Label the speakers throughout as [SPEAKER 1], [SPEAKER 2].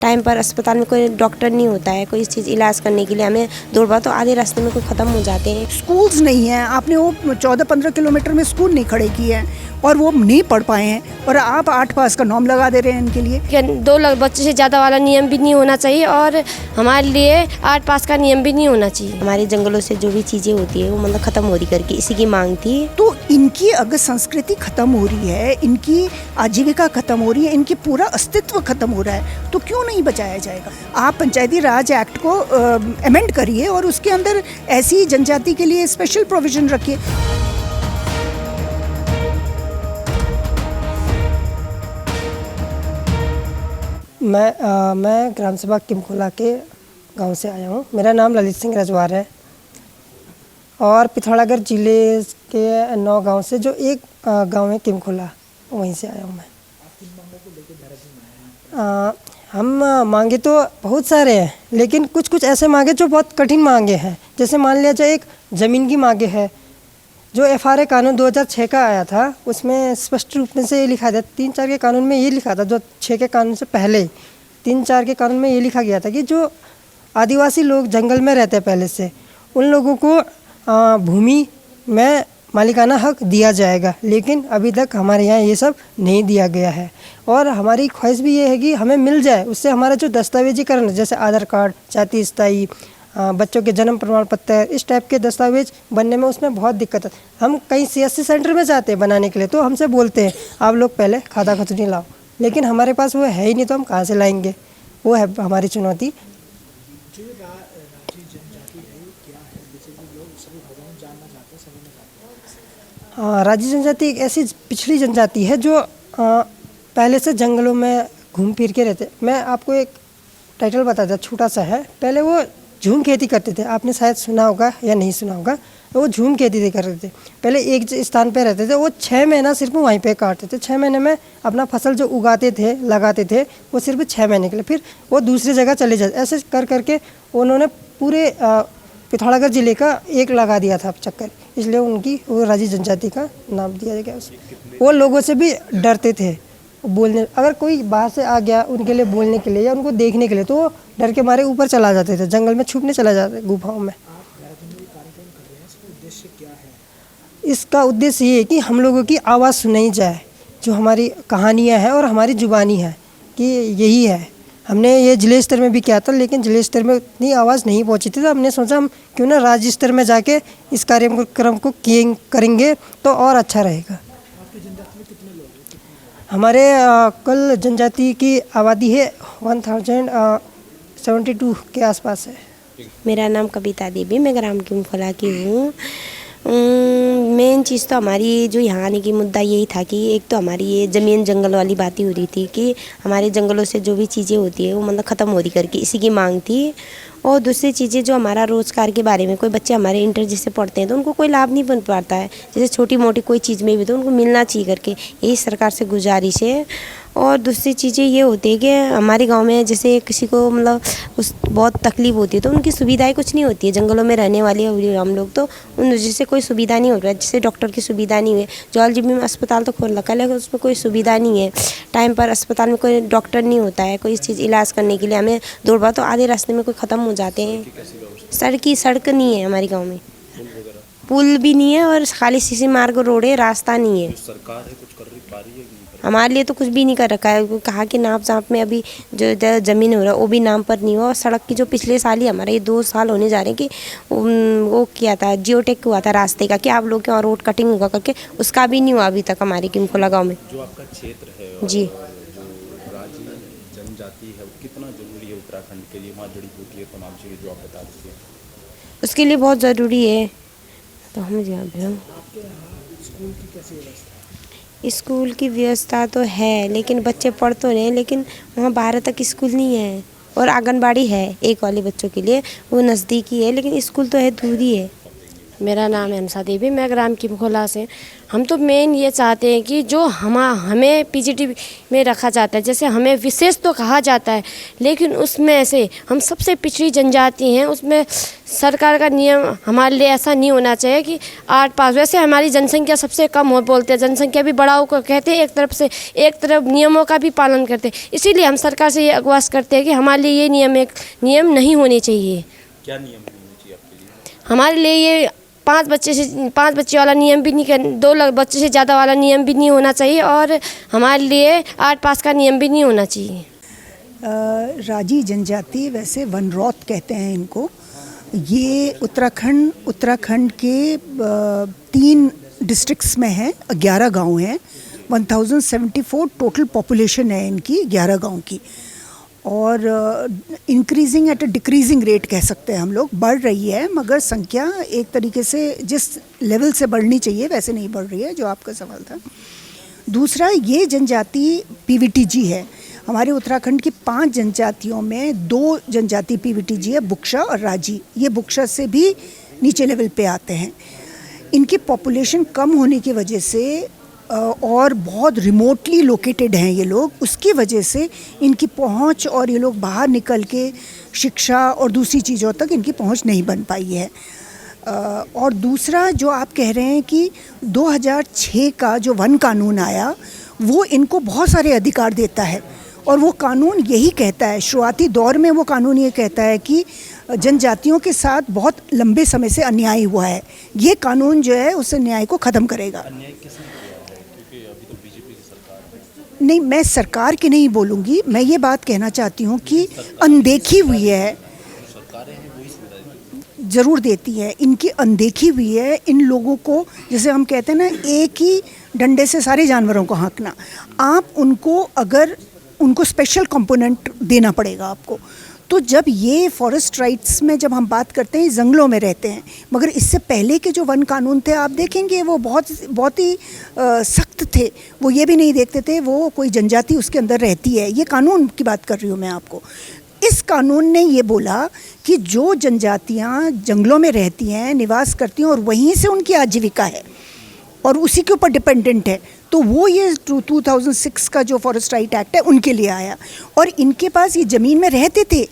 [SPEAKER 1] Time पर अस्पताल में कोई डॉक्टर नहीं होता है, कोई चीज़ इलाज करने के लिए हमें दौड़वा तो आधे रास्ते में कोई ख़त्म हो जाते हैं।
[SPEAKER 2] स्कूल्स नहीं हैं, आपने वो 14-15 किलोमीटर में स्कूल नहीं खड़े किए हैं और वो नहीं पढ़ पाए हैं और आप 8 पास का नॉर्म लगा दे रहे हैं इनके लिए।
[SPEAKER 1] 2 बच्चे से ज़्यादा वाला नियम भी नहीं होना चाहिए और हमारे लिए 8 पास का नियम भी नहीं होना चाहिए। हमारे जंगलों से जो भी चीज़ें होती है वो मतलब ख़त्म हो रही करके इसी की मांग थी।
[SPEAKER 2] तो इनकी अगर संस्कृति खत्म हो रही है, इनकी आजीविका खत्म हो रही है, इनकी पूरा अस्तित्व खत्म हो रहा है, तो क्यों नहीं बचाया जाएगा? आप पंचायती राज एक्ट को अमेंड करिए और उसके अंदर ऐसी जनजाति के लिए स्पेशल प्रोविजन रखिए।
[SPEAKER 3] मैं ग्राम सभा किमखोला के गांव से आया हूं। मेरा नाम ललित सिंह रजवार है और पिथौरागढ़ जिले के 9 गांव से जो एक गांव है किमखोला, वहीं से आया हूं मैं। हम मांगे तो बहुत सारे हैं, लेकिन कुछ ऐसे मांगे जो बहुत कठिन मांगे हैं। जैसे मान लिया जाए एक ज़मीन की मांगे है। जो FRA कानून 2006 का आया था, उसमें स्पष्ट रूप में से ये लिखा था, 3-4 के कानून में ये लिखा था, जो 6 के कानून से पहले 3-4 के कानून में ये लिखा गया था कि जो आदिवासी लोग जंगल में रहते हैं पहले से, उन लोगों को भूमि में मालिकाना हक दिया जाएगा। लेकिन अभी तक हमारे यहाँ ये सब नहीं दिया गया है और हमारी ख्वाहिश भी ये है कि हमें मिल जाए। उससे हमारा जो दस्तावेजीकरण है, जैसे आधार कार्ड, जाति स्थायी, बच्चों के जन्म प्रमाण पत्र, इस टाइप के दस्तावेज बनने में उसमें बहुत दिक्कत है। हम कहीं CSC सेंटर में जाते हैं बनाने के लिए, तो हमसे बोलते हैं आप लोग पहले खाता खतुनी लाओ, लेकिन हमारे पास वो है ही नहीं, तो हम कहाँ से लाएंगे? वो है हमारी चुनौती। राजी जनजाति एक ऐसी पिछड़ी जनजाति है जो पहले से जंगलों में घूम फिर के रहते। मैं आपको एक टाइटल बताता, छोटा सा है। पहले वो झूम खेती करते थे, आपने शायद सुना होगा या नहीं सुना होगा। वो झूम खेती करते थे। पहले एक स्थान पे रहते थे, वो 6 महीना सिर्फ वहीं पे काटते थे। 6 महीने में अपना फसल जो उगाते थे, लगाते थे, वो सिर्फ 6 महीने के लिए, फिर वो दूसरी जगह चले जाते। ऐसे कर करके उन्होंने पूरे पिथौरागढ़ जिले का एक लगा दिया था चक्कर, इसलिए उनकी वो राजी जनजाति का नाम दिया गया उसमें। वो लोगों से भी डरते थे बोलने, अगर कोई बाहर से आ गया उनके लिए बोलने के लिए या उनको देखने के लिए, तो वो डर के मारे ऊपर चला जाते थे, जंगल में छुपने चला जाते, गुफाओं में। इसका उद्देश्य ये है कि हम लोगों की आवाज़ सुनाई जाए, जो हमारी कहानियाँ हैं और हमारी जुबानी है, कि यही है। हमने ये जिले स्तर में भी किया था, लेकिन जिले स्तर में उतनी आवाज़ नहीं पहुंची थी, तो हमने सोचा हम क्यों ना राज्य स्तर में जाके इस कार्यक्रम को करेंगे तो और अच्छा रहेगा। हमारे कुल जनजाति की आबादी है 1072 के आसपास है।
[SPEAKER 1] मेरा नाम कविता देवी, मैं ग्राम किमखोला की हूँ। मेन चीज़ तो हमारी जो यहाँ आने की मुद्दा यही था कि एक तो हमारी ये ज़मीन जंगल वाली बात ही हो रही थी कि हमारे जंगलों से जो भी चीज़ें होती है वो मतलब ख़त्म हो रही करके इसी की मांग थी। और दूसरी चीज़ें जो हमारा रोज़गार के बारे में, कोई बच्चे हमारे इंटर जैसे पढ़ते हैं तो उनको कोई लाभ नहीं बन पाता है, जैसे छोटी मोटी कोई चीज़ में भी तो उनको मिलना चाहिए करके यही सरकार से गुजारिश है। और दूसरी चीज़ें ये होती है कि हमारे गांव में जैसे किसी को मतलब बहुत तकलीफ़ होती है तो उनकी सुविधाएं कुछ नहीं होती है। जंगलों में रहने वाले हम लोग तो उन जैसे कोई सुविधा नहीं हो रहा है, जैसे डॉक्टर की सुविधा नहीं है। जौलजीबी में अस्पताल तो खोल रखा है, लेकिन उसमें कोई सुविधा नहीं है। टाइम पर अस्पताल में कोई डॉक्टर नहीं होता है, कोई चीज़ इलाज करने के लिए हमें दौड़वा तो आधे रास्ते में कोई ख़त्म हो जाते हैं। सड़क नहीं है हमारे गाँव में, पुल भी नहीं है और खाली सीसी मार्ग रोड है, रास्ता नहीं है।
[SPEAKER 4] सरकार है कुछ कर रही पा रही है?
[SPEAKER 1] हमारे लिए तो कुछ भी नहीं कर रखा है। कहा कि नाप जाप में अभी जो ज़मीन हो रहा है वो भी नाम पर नहीं हुआ। और सड़क की जो पिछले साल ही हमारे ये 2 साल होने जा रहे हैं कि वो किया था, जियोटेक हुआ था रास्ते का कि आप लोग के वहाँ रोड कटिंग होगा करके, उसका भी नहीं हुआ अभी तक हमारे किमखोला गाँव में।
[SPEAKER 4] जो आपका क्षेत्र है
[SPEAKER 1] जी,
[SPEAKER 4] जो राजी जनजाति है वो कितना जरूरी है उत्तराखंड के लिए? वहाँ जड़ी बूटी तमाम चीज़ें जो आप बता दीजिए।
[SPEAKER 1] उसके लिए बहुत ज़रूरी है। तो हम स्कूल की व्यवस्था तो है, लेकिन बच्चे पढ़ तो रहे हैं, लेकिन वहाँ 12 तक स्कूल नहीं है। और आंगनबाड़ी है एक वाले बच्चों के लिए, वो नज़दीकी है, लेकिन स्कूल तो है दूर ही है। मेरा नाम है हंसा देवी, मैं ग्राम किमखोला से। हम तो मेन ये चाहते हैं कि जो हमें पीजीटी में रखा जाता है, जैसे हमें विशेष तो कहा जाता है, लेकिन उसमें से हम सबसे पिछड़ी जनजाति हैं, उसमें सरकार का नियम हमारे लिए ऐसा नहीं होना चाहिए कि 8 पास। वैसे हमारी जनसंख्या सबसे कम हो, बोलते हैं जनसंख्या भी बढ़ाओ को कहते हैं, एक तरफ नियमों का भी पालन करते हैं। इसीलिए हम सरकार से ये अगवास करते हैं कि हमारे लिए ये नियम नहीं होने चाहिए।
[SPEAKER 4] क्या नियम होने चाहिए आपके लिए?
[SPEAKER 1] हमारे लिए ये 5 बच्चे वाला नियम भी नहीं, 2 बच्चे से ज़्यादा वाला नियम भी नहीं होना चाहिए, और हमारे लिए 8 पास का नियम भी नहीं होना चाहिए।
[SPEAKER 2] राजी जनजाति, वैसे वनरौत कहते हैं इनको। ये उत्तराखंड के 3 डिस्ट्रिक्ट्स में है, 11 गांव हैं, 1074 टोटल पॉपुलेशन है इनकी 11 गांव की, और increasing at a decreasing rate कह सकते हैं हम लोग। बढ़ रही है मगर संख्या एक तरीके से जिस लेवल से बढ़नी चाहिए वैसे नहीं बढ़ रही है, जो आपका सवाल था। दूसरा, ये जनजाति पीवीटीजी है। हमारे उत्तराखंड की 5 जनजातियों में 2 जनजाति पीवीटीजी है, बुक्शा और राजी। ये बुक्शा से भी नीचे लेवल पे आते हैं। इनकी पॉपुलेशन कम होने की वजह से और बहुत रिमोटली लोकेटेड हैं ये लोग, उसकी वजह से इनकी पहुंच, और ये लोग बाहर निकल के शिक्षा और दूसरी चीज़ों तक इनकी पहुंच नहीं बन पाई है। और दूसरा, जो आप कह रहे हैं कि 2006 का जो वन कानून आया, वो इनको बहुत सारे अधिकार देता है, और वो कानून यही कहता है, शुरुआती दौर में वो कानून ये कहता है कि जनजातियों के साथ बहुत लंबे समय से अन्याय हुआ है। ये कानून जो है उस अन्याय को ख़त्म करेगा। नहीं, मैं सरकार की नहीं बोलूँगी, मैं ये बात कहना चाहती हूँ कि अनदेखी हुई है, ज़रूर देती है, इनकी अनदेखी हुई है। इन लोगों को, जैसे हम कहते हैं ना, एक ही डंडे से सारे जानवरों को हाँकना। आप उनको स्पेशल कंपोनेंट देना पड़ेगा आपको। तो जब ये फॉरेस्ट राइट्स में जब हम बात करते हैं, जंगलों में रहते हैं, मगर इससे पहले के जो वन कानून थे आप देखेंगे वो बहुत ही सख्त थे। वो ये भी नहीं देखते थे वो कोई जनजाति उसके अंदर रहती है। ये कानून की बात कर रही हूँ मैं आपको। इस कानून ने ये बोला कि जो जनजातियाँ जंगलों में रहती हैं, निवास करती हैं, और वहीं से उनकी आजीविका है और उसी के ऊपर डिपेंडेंट है, तो वो ये 2006 का जो फॉरेस्ट राइट एक्ट है उनके लिए आया। और इनके पास ये ज़मीन में रहते थे,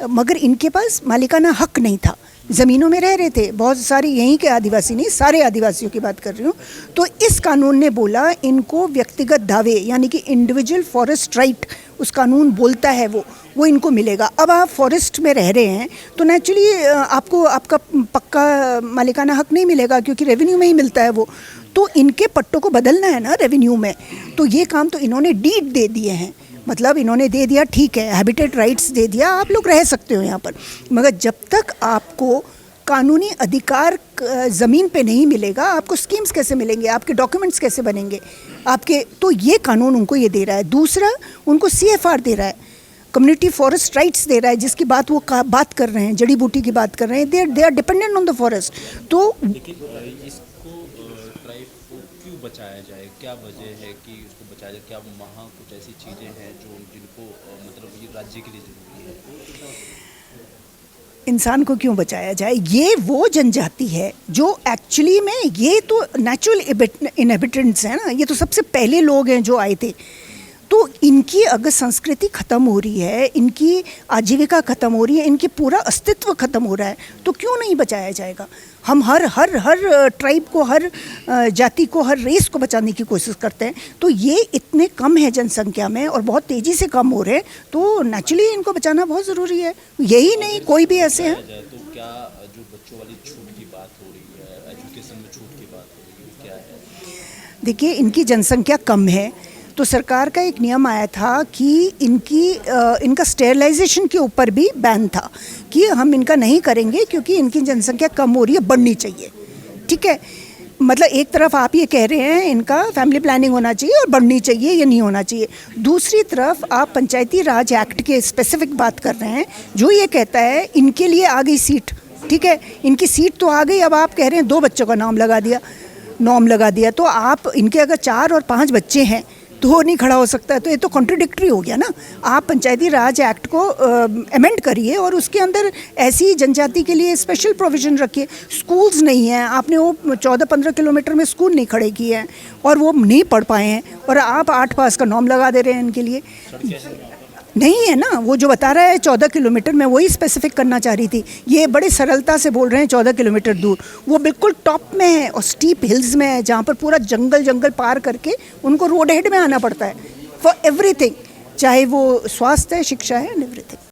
[SPEAKER 2] मगर इनके पास मालिकाना हक नहीं था, ज़मीनों में रह रहे थे। बहुत सारे यहीं के आदिवासी नहीं, सारे आदिवासियों की बात कर रही हूँ। तो इस कानून ने बोला इनको व्यक्तिगत दावे, यानी कि इंडिविजुअल फॉरेस्ट राइट, उस कानून बोलता है वो इनको मिलेगा। अब आप फॉरेस्ट में रह रहे हैं तो नेचुरली आपको आपका पक्का मालिकाना हक नहीं मिलेगा, क्योंकि रेवेन्यू में ही मिलता है वो। तो इनके पट्टों को बदलना है ना रेवेन्यू में, तो ये काम तो इन्होंने डीड दे दिए हैं, मतलब इन्होंने दे दिया, ठीक है, हैबिटेट राइट्स दे दिया, आप लोग रह सकते हो यहाँ पर। मगर जब तक आपको कानूनी अधिकार ज़मीन पे नहीं मिलेगा, आपको स्कीम्स कैसे मिलेंगे, आपके डॉक्यूमेंट्स कैसे बनेंगे आपके? तो ये कानून उनको ये दे रहा है। दूसरा, उनको CFR दे रहा है, कम्युनिटी फॉरेस्ट राइट्स दे रहा है, जिसकी बात वो बात कर रहे हैं, जड़ी बूटी की बात कर रहे हैं। They are dependent on the forest. तो
[SPEAKER 4] इसको ट्राइब को क्यों बचाया जाए? क्या वजह है कि उसको बचाया जाए? क्या वहाँ कुछ ऐसी चीज़ें हैं जिनको मतलब ये राज्य के लिए ज़रूरी है?
[SPEAKER 2] इंसान को क्यों बचाया जाए? ये वो जनजाति है जो एक्चुअली में, ये तो नेचुरल इनहेबिटेंट्स हैं ना, ये तो सबसे पहले लोग हैं जो आए थे। तो इनकी अगर संस्कृति ख़त्म हो रही है, इनकी आजीविका ख़त्म हो रही है, इनकी पूरा अस्तित्व ख़त्म हो रहा है, तो क्यों नहीं बचाया जाएगा? हम हर ट्राइब को, हर जाति को, हर रेस को बचाने की कोशिश करते हैं। तो ये इतने कम है जनसंख्या में और बहुत तेज़ी से कम हो रहे हैं, तो नेचुरली इनको बचाना बहुत ज़रूरी है। यही नहीं, कोई भी ऐसे हैं।
[SPEAKER 4] तो क्या जो बच्चों वाली छूट की बात हो रही है, एजुकेशन में छूट की बात हो रही है, क्या है?
[SPEAKER 2] देखिए, इनकी जनसंख्या कम है, तो सरकार का एक नियम आया था कि इनका स्टेरिलाइजेशन के ऊपर भी बैन था कि हम इनका नहीं करेंगे क्योंकि इनकी जनसंख्या कम हो रही है, बढ़नी चाहिए। ठीक है, मतलब एक तरफ आप ये कह रहे हैं इनका फैमिली प्लानिंग होना चाहिए और बढ़नी चाहिए, ये नहीं होना चाहिए। दूसरी तरफ आप पंचायती राज एक्ट के स्पेसिफिक बात कर रहे हैं, जो ये कहता है इनके लिए आ गई सीट। ठीक है, इनकी सीट तो आ गई, अब आप कह रहे हैं 2 बच्चों का नॉर्म लगा दिया। तो आप इनके अगर 4 और 5 बच्चे हैं, तो नहीं खड़ा हो सकता है, तो ये तो कॉन्ट्रडिक्टरी हो गया ना। आप पंचायती राज एक्ट को अमेंड करिए और उसके अंदर ऐसी जनजाति के लिए स्पेशल प्रोविज़न रखिए। स्कूल्स नहीं हैं, आपने वो 14-15 किलोमीटर में स्कूल नहीं खड़े किए हैं और वो नहीं पढ़ पाए हैं, और आप 8 पास का नॉर्म लगा दे रहे हैं इनके लिए। नहीं है ना, वो जो बता रहा है 14 किलोमीटर, मैं वही स्पेसिफिक करना चाह रही थी। ये बड़े सरलता से बोल रहे हैं 14 किलोमीटर दूर, वो बिल्कुल टॉप में है और स्टीप हिल्स में है, जहाँ पर पूरा जंगल पार करके उनको रोड हेड में आना पड़ता है फॉर एवरीथिंग, चाहे वो स्वास्थ्य है, शिक्षा है एंड एवरीथिंग।